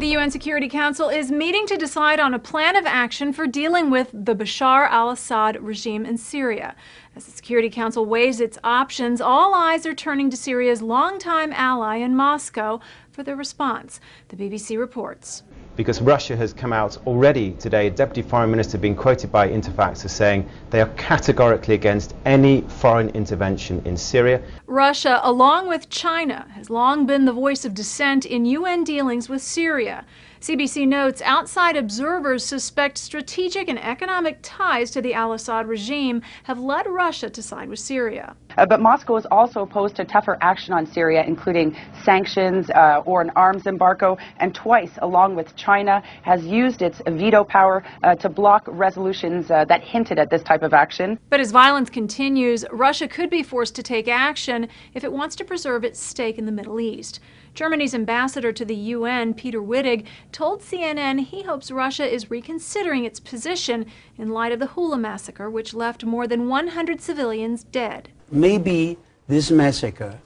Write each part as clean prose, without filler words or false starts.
The UN Security Council is meeting to decide on a plan of action for dealing with the Bashar al-Assad regime in Syria. As the Security Council weighs its options, all eyes are turning to Syria's longtime ally in Moscow for their response. The BBC reports. Because Russia has come out already today, Deputy Foreign Minister being quoted by Interfax as saying they are categorically against any foreign intervention in Syria. Russia, along with China, has long been the voice of dissent in UN dealings with Syria. CBC notes outside observers suspect strategic and economic ties to the al-Assad regime have led Russia to side with Syria. But Moscow is also opposed to tougher action on Syria, including sanctions or an arms embargo, and twice, along with China, has used its veto power to block resolutions that hinted at this type of action. But as violence continues, Russia could be forced to take action if it wants to preserve its stake in the Middle East. Germany's ambassador to the UN, Peter Wittig, told CNN he hopes Russia is reconsidering its position in light of the Hula massacre, which left more than 100 civilians dead. Maybe this massacre,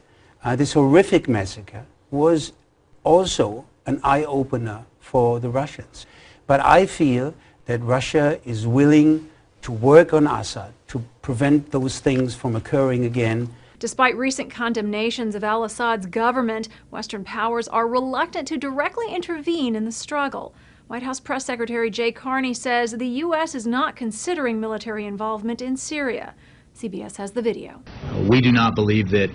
this horrific massacre, was also an eye-opener for the Russians. But I feel that Russia is willing to work on Assad to prevent those things from occurring again. Despite recent condemnations of al-Assad's government, Western powers are reluctant to directly intervene in the struggle. White House Press Secretary Jay Carney says the U.S. is not considering military involvement in Syria. CBS has the video. We do not believe that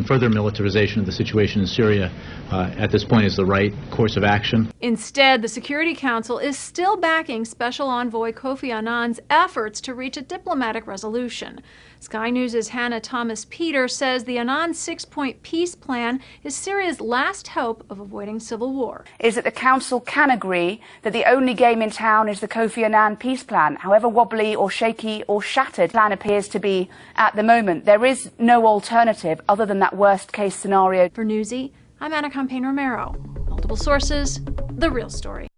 further militarization of the situation in Syria at this point is the right course of action. Instead, the Security Council is still backing Special Envoy Kofi Annan's efforts to reach a diplomatic resolution. Sky News' Hannah Thomas-Peter says the Annan six-point peace plan is Syria's last hope of avoiding civil war. Is that the Council can agree that the only game in town is the Kofi Annan peace plan, however wobbly or shaky or shattered the plan appears to be at the moment. There is no alternative other than that worst-case scenario. For Newsy, I'm Anna COMPAIN-ROMERO. Multiple sources, the real story.